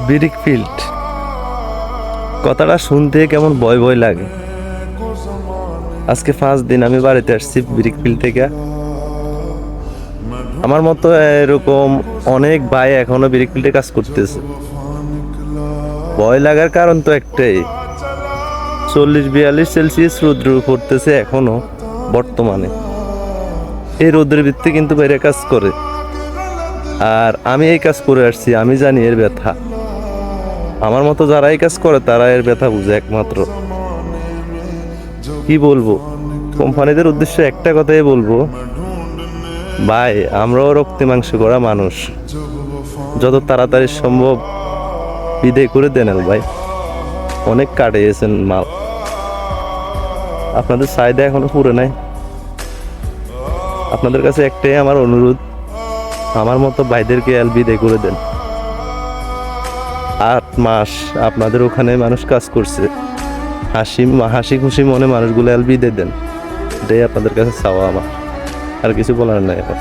Brick field কথাটা শুনতে কেমন ভয় ভয় লাগে। আজকে 5 দিন আমি বাড়িতে আসছি ব্রিক ফিল্ড থেকে। আমার মতো এরকম অনেক ভাই এখনো ব্রিক ফিল্ডে কাজ করতেছে। ভয় লাগার কারণ তো একটাই, 40-42 সেলসিয়াস রৌদ্র পড়তেছে এখনো বর্তমানে। এই রৌদ্রের ভিত্তি কিন্তু বাইরে কাজ করে, আর আমি এই কাজ করে আসছি, আমি জানি এর ব্যথা। আমার মতো যারা এই কাজ করে তারা এর ব্যথা বুঝে একমাত্র। কি বলবো, কোম্পানিদের উদ্দেশ্যে একটা কথাই বলবো, ভাই আমরাও রক্তে মাংস করা মানুষ, যত তাড়াতাড়ি সম্ভব বিদায় করে দেন ভাই। অনেক কাটিয়েছেন মাল, আপনাদের চাহিদা এখনো পুরো নাই। আপনাদের কাছে একটাই আমার অনুরোধ, আমার মতো ভাইদেরকে বিদায় করে দেন। 8 মাস আপনাদের ওখানে মানুষ কাজ করছে, হাসি খুশি মনে মানুষগুলো বিদায় দেন, এটাই আপনাদের কাছে চাওয়া আমার, আর কিছু বলার নাই এখন।